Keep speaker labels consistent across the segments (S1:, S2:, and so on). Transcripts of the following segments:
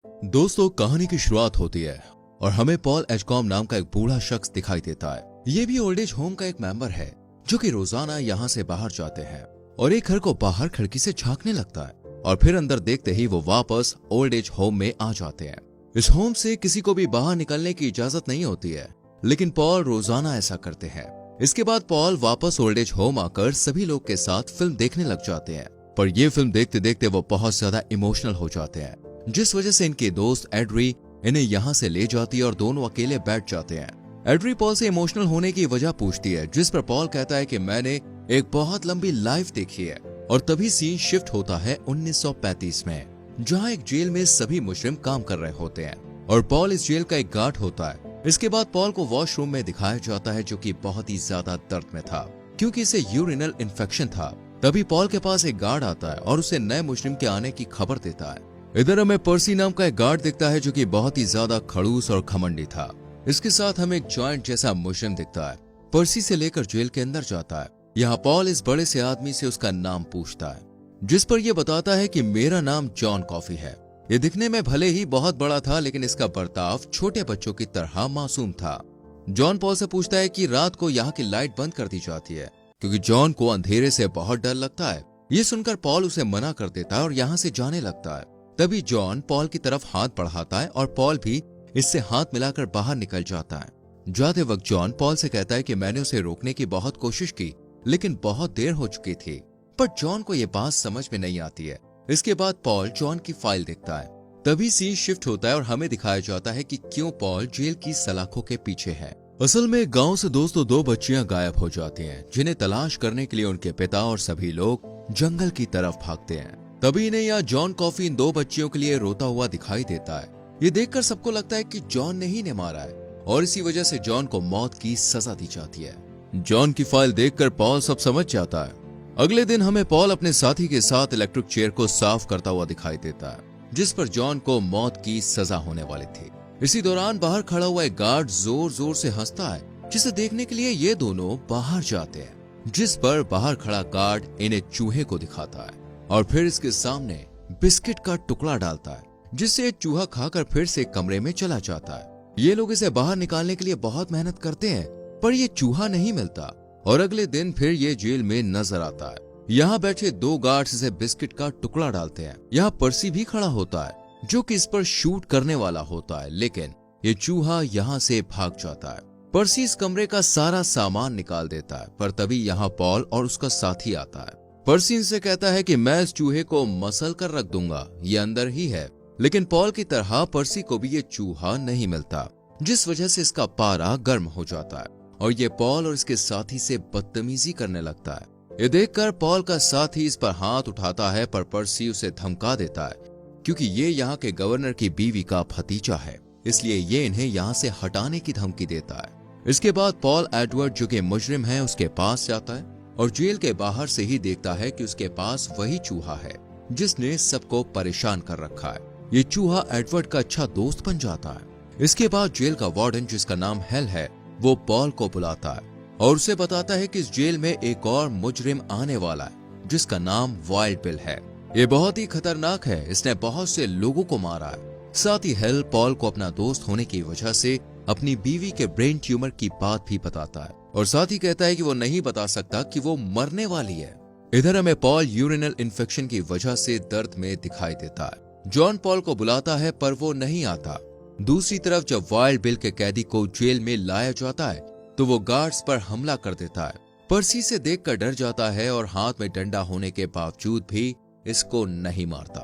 S1: दोस्तों, कहानी की शुरुआत होती है और हमें पॉल एजकॉम नाम का एक बूढ़ा शख्स दिखाई देता है। ये भी ओल्ड एज होम का एक मेंबर है जो कि रोजाना यहाँ से बाहर जाते हैं और एक घर को बाहर खिड़की से झांकने लगता है और फिर अंदर देखते ही वो वापस ओल्ड एज होम में आ जाते हैं। इस होम से किसी को भी बाहर निकलने की इजाजत नहीं होती है, लेकिन पॉल रोजाना ऐसा करते हैं। इसके बाद पॉल वापस ओल्ड एज होम आकर सभी लोग के साथ फिल्म देखने लग जाते हैं, पर ये फिल्म देखते देखते वो बहुत ज्यादा इमोशनल हो जाते हैं, जिस वजह से इनके दोस्त एड्री इन्हें यहाँ से ले जाती है और दोनों अकेले बैठ जाते हैं। एड्री पॉल से इमोशनल होने की वजह पूछती है, जिस पर पॉल कहता है कि मैंने एक बहुत लंबी लाइफ देखी है। और तभी सीन शिफ्ट होता है 1935 में, जहाँ एक जेल में सभी मुजरिम काम कर रहे होते हैं और पॉल इस जेल का एक गार्ड होता है। इसके बाद पॉल को वॉशरूम में दिखाया जाता है, जो कि बहुत ही ज्यादा दर्द में था क्योंकि इसे यूरिनल इन्फेक्शन था। तभी पॉल के पास एक गार्ड आता है और उसे नए मुजरिम के आने की खबर देता है। इधर हमें पर्सी नाम का एक गार्ड दिखता है, जो कि बहुत ही ज्यादा खड़ूस और घमंडी था। इसके साथ हमें एक जॉइंट जैसा मुजरिम दिखता है। पर्सी से लेकर जेल के अंदर जाता है। यहाँ पॉल इस बड़े से आदमी से उसका नाम पूछता है, जिस पर यह बताता है कि मेरा नाम जॉन कॉफी है। ये दिखने में भले ही बहुत बड़ा था, लेकिन इसका बर्ताव छोटे बच्चों की तरह मासूम था। जॉन पॉल से पूछता है कि रात को यहाँ की लाइट बंद कर दी जाती है, क्योंकि जॉन को अंधेरे से बहुत डर लगता है। ये सुनकर पॉल उसे मना कर देता है और यहाँ से जाने लगता है। तभी जॉन पॉल की तरफ हाथ बढ़ाता है और पॉल भी इससे हाथ मिलाकर बाहर निकल जाता है। जाते वक्त जॉन पॉल से कहता है कि मैंने उसे रोकने की बहुत कोशिश की, लेकिन बहुत देर हो चुकी थी। पर जॉन को यह बात समझ में नहीं आती है। इसके बाद पॉल जॉन की फाइल देखता है। तभी सीन शिफ्ट होता है और हमें दिखाया जाता है कि क्यों पॉल जेल की सलाखों के पीछे है। असल में गांव से दोस्तों दो बच्चियां गायब हो जाती हैं, जिन्हें तलाश करने के लिए उनके पिता और सभी लोग जंगल की तरफ भागते हैं। तभी इन्हें यहाँ जॉन कॉफी इन दो बच्चियों के लिए रोता हुआ दिखाई देता है। ये देखकर सबको लगता है कि जॉन ने ही ने मारा है और इसी वजह से जॉन को मौत की सजा दी जाती है। जॉन की फाइल देखकर पॉल सब समझ जाता है। अगले दिन हमें पॉल अपने साथी के साथ इलेक्ट्रिक चेयर को साफ करता हुआ दिखाई देता है, जिस पर जॉन को मौत की सजा होने वाली थी। इसी दौरान बाहर खड़ा हुआ एक गार्ड जोर जोर से हंसता है, जिसे देखने के लिए ये दोनों बाहर जाते हैं, जिस पर बाहर खड़ा गार्ड इन्हें चूहे को दिखाता है और फिर इसके सामने बिस्किट का टुकड़ा डालता है, जिससे चूहा खाकर फिर से कमरे में चला जाता है। ये लोग इसे बाहर निकालने के लिए बहुत मेहनत करते हैं, पर ये चूहा नहीं मिलता और अगले दिन फिर ये जेल में नजर आता है। यहाँ बैठे दो गार्ड्स इसे बिस्किट का टुकड़ा डालते हैं। यहाँ पर्सी भी खड़ा होता है, जो कि इस पर शूट करने वाला होता है, लेकिन ये चूहा यहाँ से भाग जाता है। पर्सी इस कमरे का सारा सामान निकाल देता है, पर तभी यहाँ पॉल और उसका साथी आता है। पर्सी इनसे कहता है कि मैं इस चूहे को मसल कर रख दूंगा, ये अंदर ही है। लेकिन पॉल की तरह पर्सी को भी ये चूहा नहीं मिलता, जिस वजह से इसका पारा गर्म हो जाता है और ये पॉल और इसके साथी से बदतमीजी करने लगता है। ये देखकर पॉल का साथी इस पर हाथ उठाता है, पर पर्सी उसे धमका देता है, क्योंकि ये यहाँ के गवर्नर की बीवी का भतीजा है, इसलिए ये इन्हें यहाँ से हटाने की धमकी देता है। इसके बाद पॉल एडवर्ड, जो कि मुजरिम है, उसके पास जाता है और जेल के बाहर से ही देखता है कि उसके पास वही चूहा है जिसने सबको परेशान कर रखा है। ये चूहा एडवर्ड का अच्छा दोस्त बन जाता है। इसके बाद जेल का वार्डन, जिसका नाम हेल है, वो पॉल को बुलाता है और उसे बताता है कि इस जेल में एक और मुजरिम आने वाला है, जिसका नाम वाइल्ड बिल है। ये बहुत ही खतरनाक है, इसने बहुत से लोगों को मारा है। साथ ही हेल पॉल को अपना दोस्त होने की वजह से अपनी बीवी के ब्रेन ट्यूमर की बात भी बताता है और साथ ही कहता है कि वो नहीं बता सकता कि वो मरने वाली है। इधर हमें पॉल यूरिनल इन्फेक्शन की वजह से दर्द में दिखाई देता है। जॉन पॉल को बुलाता है, पर वो नहीं आता। दूसरी तरफ जब वाइल्ड बिल के कैदी को जेल में लाया जाता है, तो वो गार्ड्स पर हमला कर देता है। पर्सी से देखकर डर जाता है और हाथ में डंडा होने के बावजूद भी इसको नहीं मारता,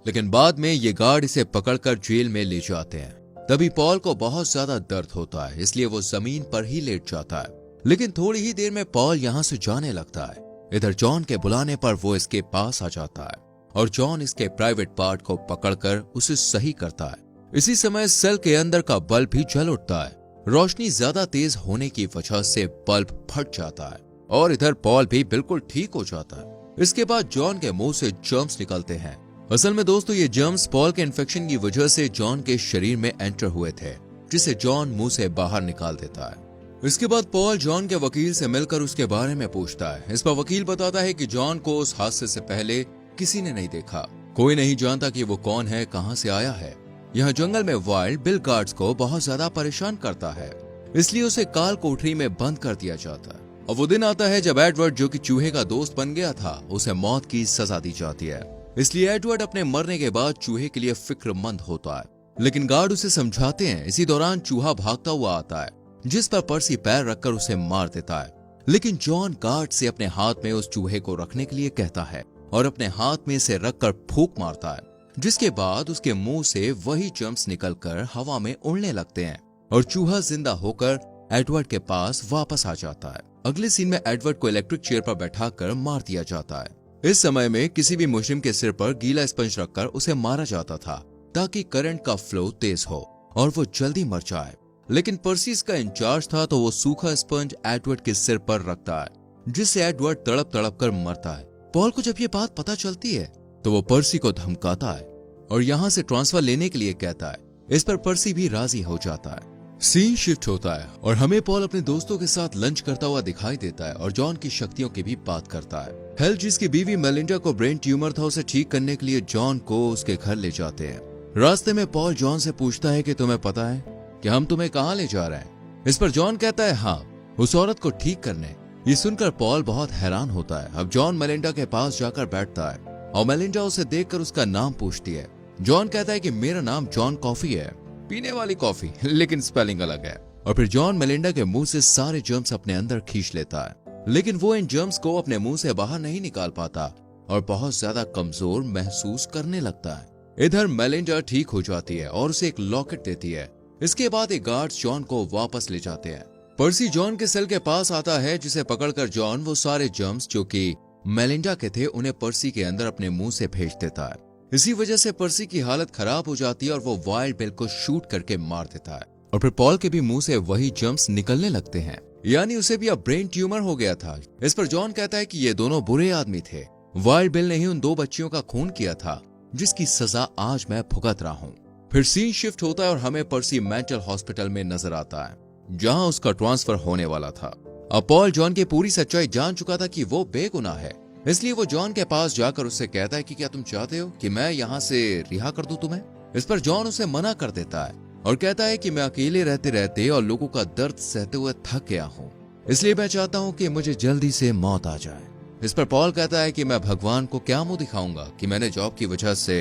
S1: लेकिन बाद में ये गार्ड इसे पकड़कर जेल में ले जाते हैं। तभी पॉल को बहुत ज्यादा दर्द होता है, इसलिए वो जमीन पर ही लेट जाता है। लेकिन थोड़ी ही देर में पॉल यहाँ से जाने लगता है। इधर जॉन के बुलाने पर वो इसके पास आ जाता है और जॉन इसके प्राइवेट पार्ट को पकड़कर उसे सही करता है। इसी समय सेल के अंदर का बल्ब भी जल उठता है। रोशनी ज्यादा तेज होने की वजह से बल्ब फट जाता है और इधर पॉल भी बिल्कुल ठीक हो जाता है। इसके बाद जॉन के मुंह से जर्म्स निकलते हैं। असल में दोस्तों ये जर्म्स पॉल के इन्फेक्शन की वजह से जॉन के शरीर में एंटर हुए थे, जिसे जॉन मुंह से बाहर निकाल देता है। इसके बाद पॉल जॉन के वकील से मिलकर उसके बारे में पूछता है। इस पर वकील बताता है कि जॉन को उस हादसे से पहले किसी ने नहीं देखा, कोई नहीं जानता कि वो कौन है, कहां से आया है। यहाँ जंगल में वाइल्ड बिल गार्ड्स को बहुत ज्यादा परेशान करता है, इसलिए उसे काल कोठरी में बंद कर दिया जाता है। और वो दिन आता है जब एडवर्ड, जो कि चूहे का दोस्त बन गया था, उसे मौत की सजा दी जाती है। इसलिए एडवर्ड अपने मरने के बाद चूहे के लिए फिक्रमंद होता है, लेकिन गार्ड उसे समझाते हैं। इसी दौरान चूहा भागता हुआ आता है, जिस पर पर्सी पैर रखकर उसे मार देता है। लेकिन जॉन गार्ड से अपने हाथ में उस चूहे को रखने के लिए कहता है और अपने हाथ में इसे रखकर फूंक मारता है, जिसके बाद उसके मुंह से वही जर्म्स निकलकर हवा में उड़ने लगते हैं और चूहा जिंदा होकर एडवर्ड के पास वापस आ जाता है। अगले सीन में एडवर्ड को इलेक्ट्रिक चेयर पर बैठाकर मार दिया जाता है। इस समय में किसी भी मुजरिम के सिर पर गीला स्पंज रखकर उसे मारा जाता था, ताकि करंट का फ्लो तेज हो और वो जल्दी मर जाए। लेकिन पर्सी इसका इंचार्ज था, तो वो सूखा स्पंज एडवर्ड के सिर पर रखता है, जिससे एडवर्ड तड़प तड़प कर मरता है। पॉल को जब ये बात पता चलती है तो वो पर्सी को धमकाता है और यहाँ से ट्रांसफर लेने के लिए कहता है। इस पर पर्सी भी राजी हो जाता है। सीन शिफ्ट होता है और हमें पॉल अपने दोस्तों के साथ लंच करता हुआ दिखाई देता है और जॉन की शक्तियों की भी बात करता है। हेल, जिसकी बीवी मेलिंडा को ब्रेन ट्यूमर था, उसे ठीक करने के लिए जॉन को उसके घर ले जाते हैं। रास्ते में पॉल जॉन से पूछता है कि तुम्हें पता है कि हम तुम्हें कहाँ ले जा रहे हैं। इस पर जॉन कहता है हाँ, उस औरत को ठीक करने। ये सुनकर पॉल बहुत हैरान होता है। अब जॉन मेलिंडा के पास जाकर बैठता है और मेलिंडा उसे देखकर उसका नाम पूछती है। जॉन कहता है कि मेरा नाम जॉन कॉफी है, पीने वाली कॉफी, लेकिन स्पेलिंग अलग है। और फिर जॉन मेलिंडा के मुंह से सारे जर्म्स अपने अंदर खींच लेता है, लेकिन वो इन जर्म्स को अपने मुंह से बाहर नहीं निकाल पाता और बहुत ज्यादा कमजोर महसूस करने लगता है। इधर मेलिंडा ठीक हो जाती है और उसे एक लॉकेट देती है। इसके बाद एक गार्ड्स जॉन को वापस ले जाते हैं। पर्सी जॉन के सेल के पास आता है, जिसे पकड़कर जॉन वो सारे जर्म्स जो कि मेलिंडा के थे उन्हें पर्सी के अंदर अपने मुंह से भेज देता है। इसी वजह से पर्सी की हालत खराब हो जाती है और वो वाइल्ड बिल को शूट करके मार देता है। और फिर पॉल के भी मुंह से वही जर्म्स निकलने लगते हैं, यानी उसे भी अब ब्रेन ट्यूमर हो गया था। इस पर जॉन कहता है कि ये दोनों बुरे आदमी थे। वाइल्ड बिल ने ही उन 2 बच्चियों का खून किया था, जिसकी सजा आज मैं भुगत रहा हूँ। फिर सीन शिफ्ट होता है और हमें पर्सी मेंटल हॉस्पिटल में नजर आता है, जहाँ उसका ट्रांसफर होने वाला था। अब पॉल जॉन की पूरी सच्चाई जान चुका था कि वो बेगुनाह है, इसलिए वो जॉन के पास जाकर उससे कहता है कि क्या तुम चाहते हो कि मैं यहाँ से रिहा कर दूं तुम्हें। इस पर जॉन उसे मना कर देता है और कहता है कि मैं अकेले रहते रहते और लोगों का दर्द सहते हुए थक गया हूँ, इसलिए मैं चाहता हूँ कि मुझे जल्दी से मौत आ जाए। इस पर पॉल कहता है कि मैं भगवान को क्या मुंह दिखाऊंगा कि मैंने जॉब की वजह से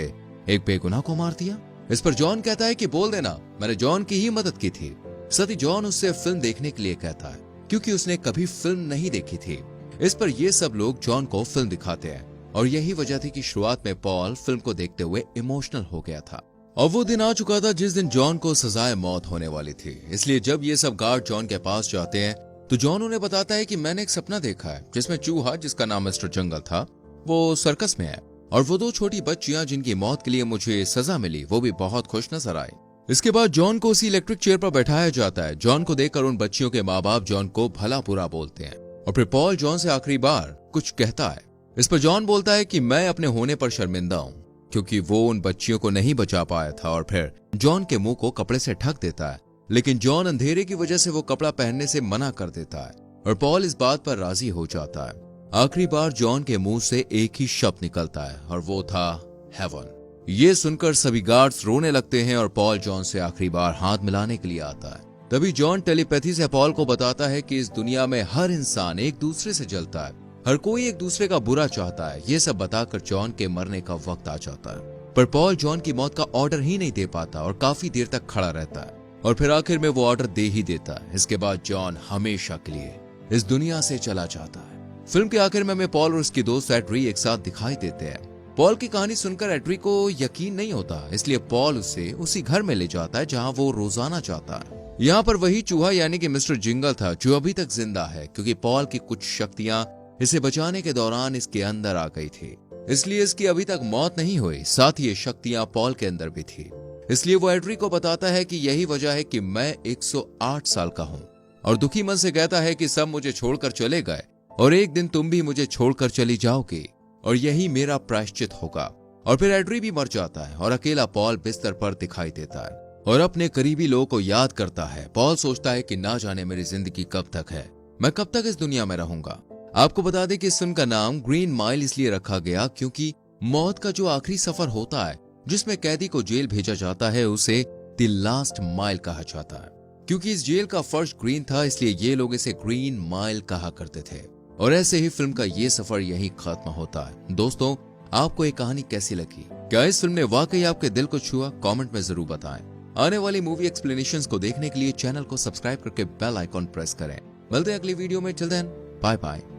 S1: एक बेगुनाह को मार दिया। इस पर जॉन कहता है कि बोल देना, मैंने जॉन की ही मदद की थी। साथ ही जॉन उससे फिल्म देखने के लिए कहता है, क्योंकि उसने कभी फिल्म नहीं देखी थी। इस पर ये सब लोग जॉन को फिल्म दिखाते हैं और यही वजह थी कि शुरुआत में पॉल फिल्म को देखते हुए इमोशनल हो गया था। और वो दिन आ चुका था जिस दिन जॉन को सजाए मौत होने वाली थी। इसलिए जब ये सब गार्ड जॉन के पास जाते हैं तो जॉन उन्हें बताता है कि मैंने एक सपना देखा है, जिसमें चूहा, जिसका नाम मिस्टर जंगल था, वो सर्कस में है और वो 2 छोटी बच्चियां जिनकी मौत के लिए मुझे सजा मिली, वो भी बहुत खुश नजर आई। इसके बाद जॉन को उसी इलेक्ट्रिक चेयर पर बैठाया जाता है। जॉन को देखकर उन बच्चियों के माँ बाप जॉन को भला बुरा बोलते हैं और फिर पॉल जॉन से आखिरी बार कुछ कहता है। इस पर जॉन बोलता है कि मैं अपने होने पर शर्मिंदा हूँ, क्योंकि वो उन बच्चियों को नहीं बचा पाया था। और फिर जॉन के मुंह को कपड़े से ढक देता है, लेकिन जॉन अंधेरे की वजह से वो कपड़ा पहनने से मना कर देता है और पॉल इस बात पर राजी हो जाता है। आखिरी बार जॉन के मुंह से एक ही शब्द निकलता है और वो था हेवन। ये सुनकर सभी गार्ड्स रोने लगते हैं और पॉल जॉन से आखिरी बार हाथ मिलाने के लिए आता है। तभी जॉन टेलीपैथी से पॉल को बताता है कि इस दुनिया में हर इंसान एक दूसरे से जलता है, हर कोई एक दूसरे का बुरा चाहता है। ये सब बताकर जॉन के मरने का वक्त आ जाता है, पर पॉल जॉन की मौत का ऑर्डर ही नहीं दे पाता और काफी देर तक खड़ा रहता है और फिर आखिर में वो ऑर्डर दे ही देता है। इसके बाद जॉन हमेशा के लिए इस दुनिया से चला जाता है। फिल्म के आखिर में हमें पॉल और उसकी दोस्त एड्री एक साथ दिखाई देते हैं। पॉल की कहानी सुनकर एड्री को यकीन नहीं होता, इसलिए पॉल उसे उसी घर में ले जाता है जहां वो रोजाना जाता है। यहाँ पर वही चूहा यानी कि मिस्टर जिंगल था, जो अभी तक जिंदा है, क्योंकि पॉल की कुछ शक्तियां इसे बचाने के दौरान इसके अंदर आ गई थी, इसलिए इसकी अभी तक मौत नहीं हुई। साथ ही ये शक्तियां पॉल के अंदर भी थी, इसलिए वो एड्री को बताता है कि यही वजह है कि मैं 108 साल का हूँ और दुखी मन से कहता है कि सब मुझे छोड़कर चले गए और एक दिन तुम भी मुझे छोड़कर चली जाओगी और यही मेरा प्रायश्चित होगा। और फिर एड्री भी मर जाता है और अकेला पॉल बिस्तर पर दिखाई देता है और अपने करीबी लोगों को याद करता है। पॉल सोचता है कि ना जाने मेरी जिंदगी कब तक है, मैं कब तक इस दुनिया में रहूंगा। आपको बता दें कि इस फिल्म का नाम ग्रीन माइल इसलिए रखा गया क्योंकि मौत का जो आखिरी सफर होता है जिसमें कैदी को जेल भेजा जाता है उसे द लास्ट माइल कहा जाता है। क्योंकि इस जेल का फर्श ग्रीन था इसलिए ये लोग इसे ग्रीन माइल कहा करते थे। और ऐसे ही फिल्म का ये सफर यहीं खत्म होता है। दोस्तों, आपको ये कहानी कैसी लगी? क्या इस फिल्म ने वाकई आपके दिल को छुआ? कमेंट में जरूर बताएं। आने वाली मूवी एक्सप्लेनेशंस को देखने के लिए चैनल को सब्सक्राइब करके बेल आइकॉन प्रेस करें। मिलते हैं अगली वीडियो में। Till then, bye bye.